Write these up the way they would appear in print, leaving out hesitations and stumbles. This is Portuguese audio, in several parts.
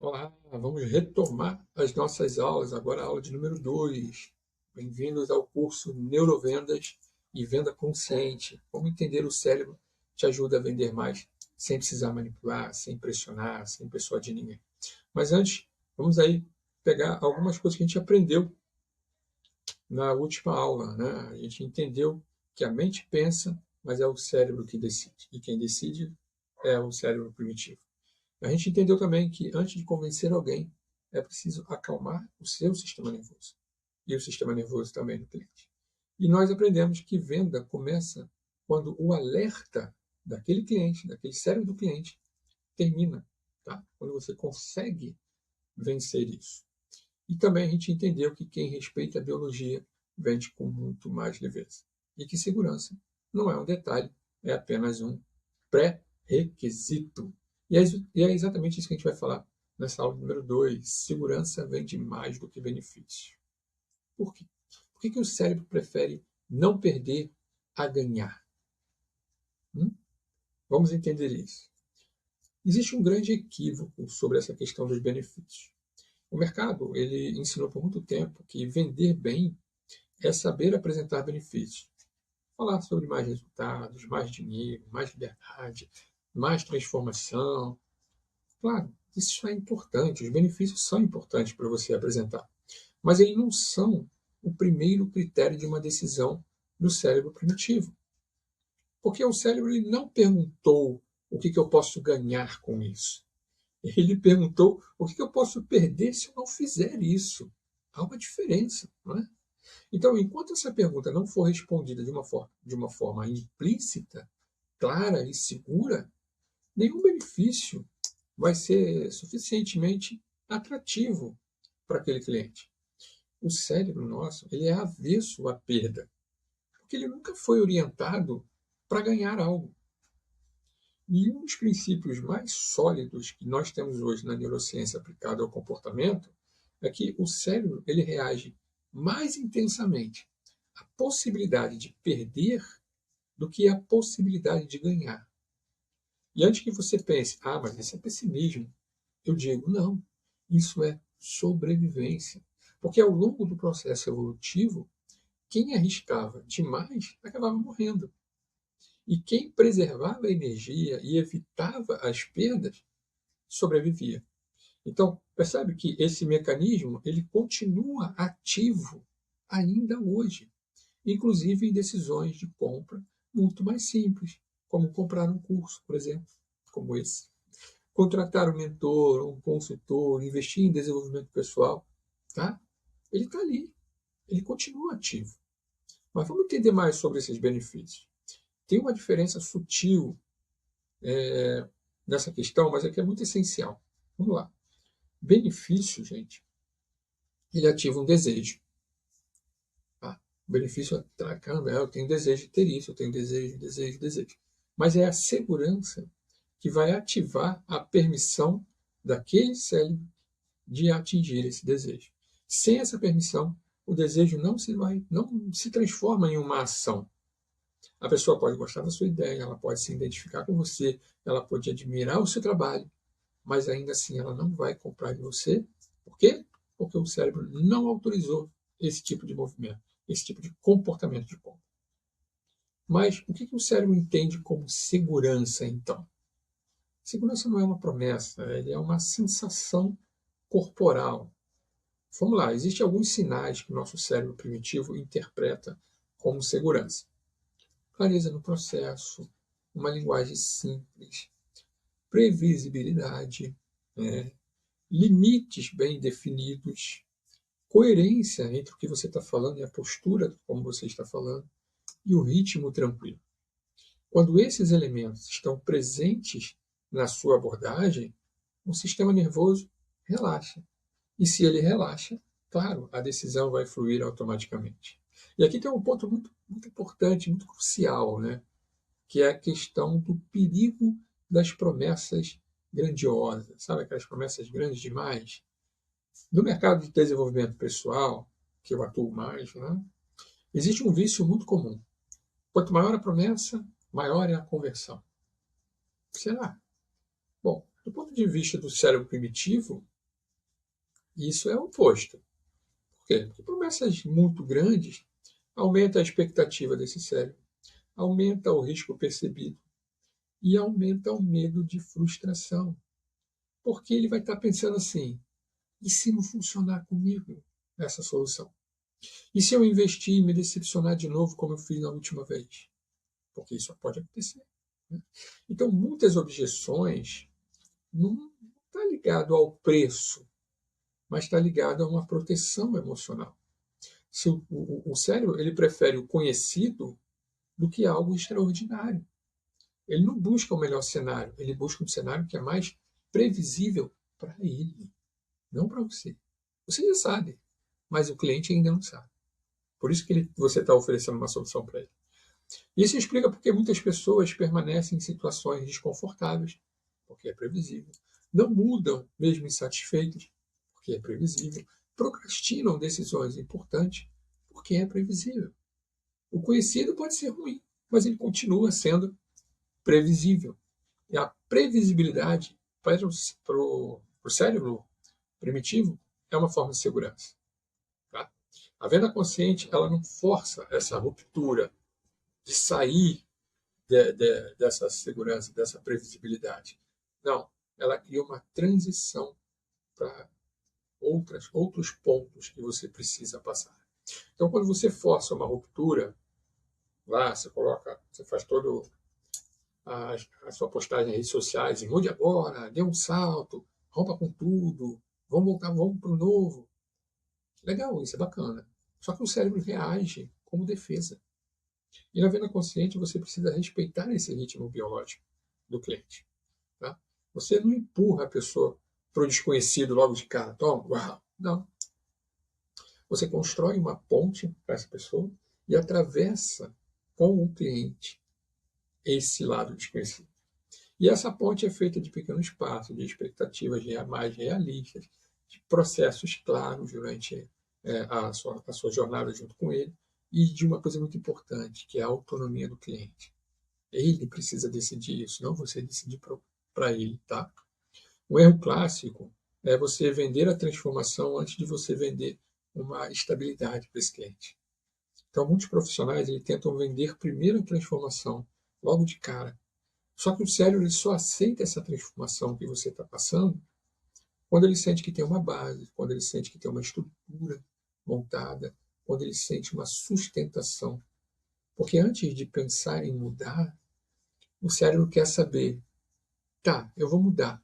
Olá, vamos retomar as nossas aulas, agora a aula de número 2. Bem-vindos ao curso Neurovendas e Venda Consciente. Como entender o cérebro te ajuda a vender mais sem precisar manipular, sem pressionar, sem persuadir ninguém. Mas antes, vamos aí pegar algumas coisas que a gente aprendeu na última aula, né? A gente entendeu que a mente pensa, mas é o cérebro que decide. E quem decide é o cérebro primitivo. A gente entendeu também que antes de convencer alguém, é preciso acalmar o seu sistema nervoso e o sistema nervoso também do cliente. E nós aprendemos que venda começa quando o alerta daquele cliente, daquele cérebro do cliente, termina, tá? Quando você consegue vencer isso. E também a gente entendeu que quem respeita a biologia vende com muito mais leveza. E que segurança não é um detalhe, é apenas um pré-requisito. E é exatamente isso que a gente vai falar nessa aula número 2. Segurança vende mais do que benefício. Por quê? Por que o cérebro prefere não perder a ganhar? Vamos entender isso. Existe um grande equívoco sobre essa questão dos benefícios. O mercado ele ensinou por muito tempo que vender bem é saber apresentar benefícios. Falar sobre mais resultados, mais dinheiro, mais liberdade, mais transformação. Claro, isso é importante, os benefícios são importantes para você apresentar, mas eles não são o primeiro critério de uma decisão no cérebro primitivo. Porque o cérebro ele não perguntou o que eu posso ganhar com isso. Ele perguntou o que eu posso perder se eu não fizer isso. Há uma diferença, não é? Então, enquanto essa pergunta não for respondida de uma forma implícita, clara e segura, nenhum benefício vai ser suficientemente atrativo para aquele cliente. O cérebro nosso ele é avesso à perda, porque ele nunca foi orientado para ganhar algo. E um dos princípios mais sólidos que nós temos hoje na neurociência aplicada ao comportamento é que o cérebro ele reage mais intensamente à possibilidade de perder do que à possibilidade de ganhar. E antes que você pense, mas isso é pessimismo, eu digo, não, isso é sobrevivência. Porque ao longo do processo evolutivo, quem arriscava demais acabava morrendo. E quem preservava a energia e evitava as perdas sobrevivia. Então, percebe que esse mecanismo ele continua ativo ainda hoje, inclusive em decisões de compra muito mais simples, como comprar um curso, por exemplo, como esse. Contratar um mentor, um consultor, investir em desenvolvimento pessoal, tá? Ele está ali, ele continua ativo. Mas vamos entender mais sobre esses benefícios. Tem uma diferença sutil nessa questão, mas é que é muito essencial. Vamos lá. Benefício, gente, ele ativa um desejo. Tá? O benefício atrai, caramba, eu tenho desejo de ter isso, eu tenho desejo, desejo, desejo. Mas é a segurança que vai ativar a permissão daquele cérebro de atingir esse desejo. Sem essa permissão, o desejo não se transforma em uma ação. A pessoa pode gostar da sua ideia, ela pode se identificar com você, ela pode admirar o seu trabalho, mas ainda assim ela não vai comprar de você. Por quê? Porque o cérebro não autorizou esse tipo de movimento, esse tipo de comportamento de compra. Mas o que o cérebro entende como segurança, então? Segurança não é uma promessa, ele é uma sensação corporal. Vamos lá, existem alguns sinais que o nosso cérebro primitivo interpreta como segurança. Clareza no processo, uma linguagem simples, previsibilidade, limites bem definidos, coerência entre o que você está falando e a postura como você está falando, e o ritmo tranquilo. Quando esses elementos estão presentes na sua abordagem, o sistema nervoso relaxa. E se ele relaxa, claro, a decisão vai fluir automaticamente. E aqui tem um ponto muito, muito importante, muito crucial, né? Que é a questão do perigo das promessas grandiosas, sabe aquelas promessas grandes demais? No mercado de desenvolvimento pessoal, que eu atuo mais, né? Existe um vício muito comum. Quanto maior a promessa, maior é a conversão. Será? Bom, do ponto de vista do cérebro primitivo, Isso é o oposto. Por quê? Porque promessas muito grandes aumenta a expectativa desse cérebro, aumenta o risco percebido e aumenta o medo de frustração. Porque ele vai estar pensando assim: e se não funcionar comigo essa solução? E se eu investir e me decepcionar de novo, como eu fiz na última vez? Porque isso pode acontecer. Né? Então, muitas objeções não está ligado ao preço, mas está ligado a uma proteção emocional. Se o cérebro ele prefere o conhecido do que algo extraordinário. Ele não busca o melhor cenário, ele busca um cenário que é mais previsível para ele, não para você. Você já sabe, mas o cliente ainda não sabe. Por isso que você está oferecendo uma solução para ele. Isso explica porque muitas pessoas permanecem em situações desconfortáveis, porque é previsível. Não mudam, mesmo insatisfeitas, porque é previsível. Procrastinam decisões importantes, porque é previsível. O conhecido pode ser ruim, mas ele continua sendo previsível. E a previsibilidade para o cérebro primitivo é uma forma de segurança. Tá? A venda consciente ela não força essa ruptura de sair dessa segurança, dessa previsibilidade. Não, ela cria uma transição para outros pontos que você precisa passar. Então, quando você força uma ruptura, lá você faz todo a sua postagem nas redes sociais, e mude agora, dê um salto, rompa com tudo, vamos voltar, vamos para o novo. Legal, isso é bacana. Só que o cérebro reage como defesa. E na venda consciente você precisa respeitar esse ritmo biológico do cliente. Tá? Você não empurra a pessoa para o desconhecido logo de cara. Toma, uau. Não. Você constrói uma ponte para essa pessoa e atravessa com o cliente esse lado desconhecido. E essa ponte é feita de pequenos passos, de expectativas mais realistas, de processos claros durante a sua jornada junto com ele, e de uma coisa muito importante, que é a autonomia do cliente. Ele precisa decidir isso, não você decidir para ele. Tá? Um erro clássico é você vender a transformação antes de você vender uma estabilidade para esse cliente. Então, muitos profissionais tentam vender primeiro a transformação, logo de cara. Só que o cérebro ele só aceita essa transformação que você está passando quando ele sente que tem uma base, quando ele sente que tem uma estrutura montada, quando ele sente uma sustentação. Porque antes de pensar em mudar, o cérebro quer saber, tá, eu vou mudar,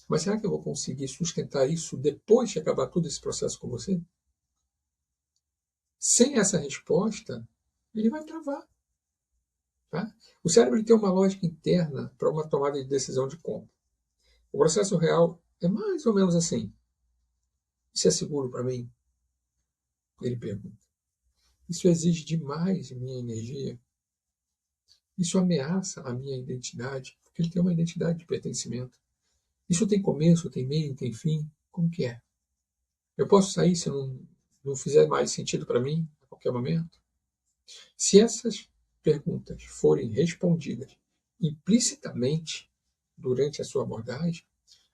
mas será que eu vou conseguir sustentar isso depois de acabar todo esse processo com você? Sem essa resposta, ele vai travar. Tá? O cérebro ele tem uma lógica interna para uma tomada de decisão de compra. O processo real é mais ou menos assim. Isso é seguro para mim? Ele pergunta. Isso exige demais de minha energia? Isso ameaça a minha identidade? Porque ele tem uma identidade de pertencimento. Isso tem começo, tem meio, tem fim? Como que é? Eu posso sair se não fizer mais sentido para mim a qualquer momento? Se essas perguntas forem respondidas implicitamente durante a sua abordagem,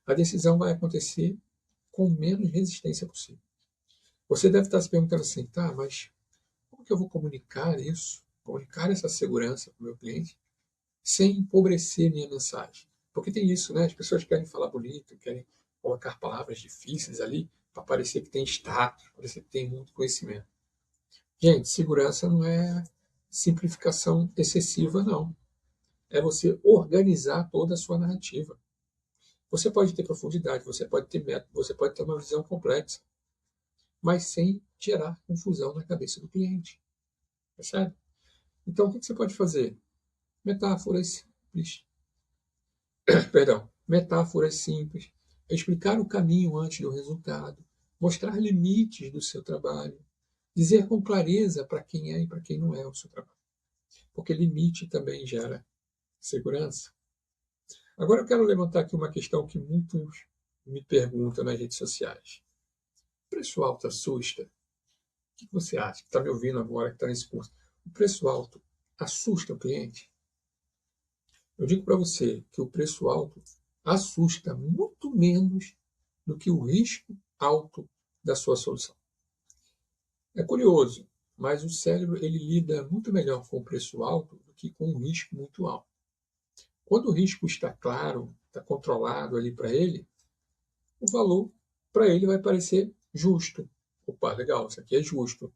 a decisão vai acontecer com menos resistência possível. Você deve estar se perguntando assim, tá, mas como que eu vou comunicar isso, comunicar essa segurança para o meu cliente, sem empobrecer minha mensagem? Porque tem isso, né? As pessoas querem falar bonito, querem colocar palavras difíceis ali para parecer que tem status, parecer que tem muito conhecimento. Gente, segurança não é simplificação excessiva, não. É você organizar toda a sua narrativa. Você pode ter profundidade, você pode ter método, você pode ter uma visão complexa, mas sem gerar confusão na cabeça do cliente. Percebe? Então, o que você pode fazer? Metáforas simples. Perdão. Metáforas simples. Explicar o caminho antes do resultado. Mostrar limites do seu trabalho. Dizer com clareza para quem é e para quem não é o seu trabalho. Porque limite também gera segurança. Agora eu quero levantar aqui uma questão que muitos me perguntam nas redes sociais. O preço alto assusta? O que você acha? Que está me ouvindo agora, que está nesse curso. O preço alto assusta o cliente? Eu digo para você que o preço alto assusta muito menos do que o risco alto da sua solução. É curioso, mas o cérebro ele lida muito melhor com o preço alto do que com o risco muito alto. Quando o risco está claro, está controlado ali para ele, o valor para ele vai parecer justo. Opa, legal, isso aqui é justo.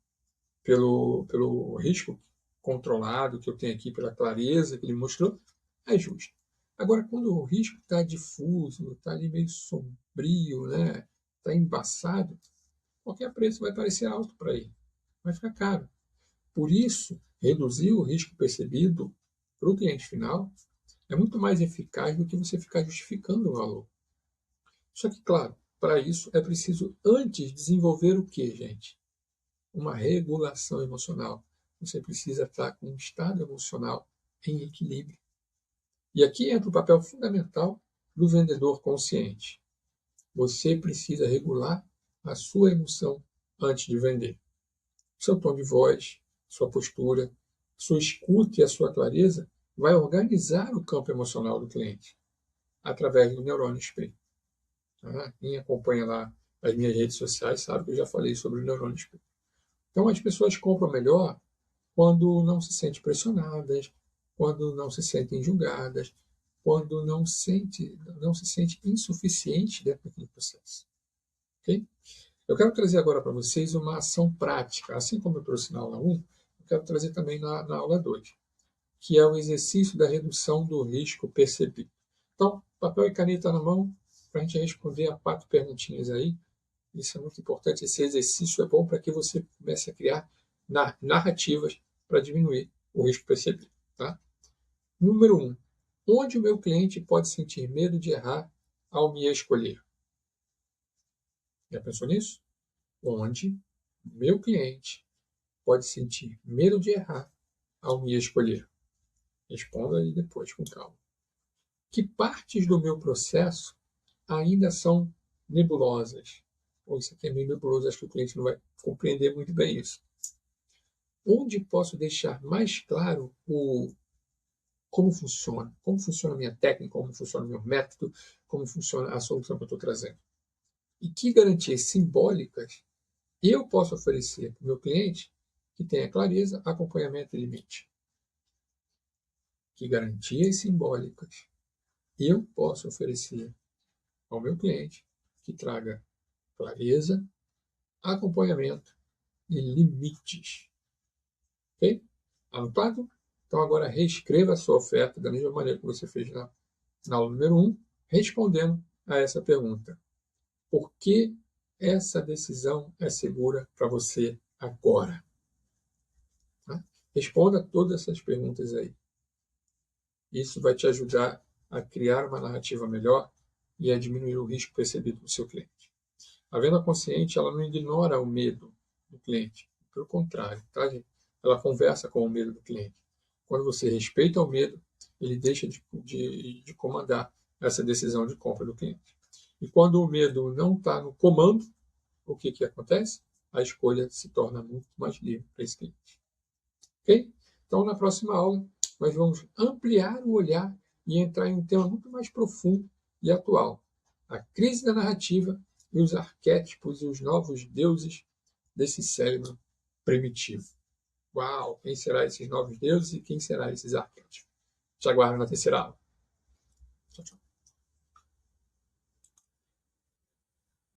Pelo risco controlado que eu tenho aqui, pela clareza que ele mostrou, é justo. Agora, quando o risco está difuso, está ali meio sombrio, né? Está embaçado, qualquer preço vai parecer alto para ele, vai ficar caro. Por isso, reduzir o risco percebido para o cliente final é muito mais eficaz do que você ficar justificando o valor. Só que, claro, para isso é preciso antes desenvolver o que, gente? Uma regulação emocional. Você precisa estar com um estado emocional em equilíbrio. E aqui entra o papel fundamental do vendedor consciente. Você precisa regular a sua emoção antes de vender. Seu tom de voz, sua postura, sua escuta e a sua clareza vai organizar o campo emocional do cliente através do neurônio espelho. Quem acompanha lá as minhas redes sociais sabe que eu já falei sobre o neurônio espelho. Então, as pessoas compram melhor quando não se sentem pressionadas, quando não se sentem julgadas, quando não se sente insuficiente dentro daquele processo. Okay? Eu quero trazer agora para vocês uma ação prática. Assim como eu trouxe na aula 1, eu quero trazer também na aula 2, que é o exercício da redução do risco percebido. Então, papel e caneta na mão, para a gente responder a 4 perguntinhas aí. Isso é muito importante. Esse exercício é bom para que você comece a criar narrativas para diminuir o risco percebido. Tá? Número 1. Onde o meu cliente pode sentir medo de errar ao me escolher? Já pensou nisso? Onde o meu cliente pode sentir medo de errar ao me escolher? Responda aí depois, com calma. Que partes do meu processo ainda são nebulosas? Ou isso aqui é meio nebuloso, acho que o cliente não vai compreender muito bem isso. Onde posso deixar mais claro como funciona a minha técnica, como funciona o meu método, como funciona a solução que eu estou trazendo. E que garantias simbólicas eu posso oferecer para o meu cliente que tenha clareza, acompanhamento e limite. Que garantias simbólicas eu posso oferecer ao meu cliente que traga clareza, acompanhamento e limites. Ok? Anotado? Então agora reescreva a sua oferta da mesma maneira que você fez na aula número 1, respondendo a essa pergunta. Por que essa decisão é segura para você agora? Tá? Responda todas essas perguntas aí. Isso vai te ajudar a criar uma narrativa melhor e a diminuir o risco percebido do seu cliente. A venda consciente, ela não ignora o medo do cliente. Pelo contrário, tá, gente? Ela conversa com o medo do cliente. Quando você respeita o medo, ele deixa de comandar essa decisão de compra do cliente. E quando o medo não está no comando, o que acontece? A escolha se torna muito mais livre para esse cliente. Ok? Então, na próxima aula, nós vamos ampliar o olhar e entrar em um tema muito mais profundo e atual. A crise da narrativa e os arquétipos e os novos deuses desse cérebro primitivo. Uau! Quem será esses novos deuses e quem será esses arquétipos? Te aguardo na terceira aula. Tchau, tchau.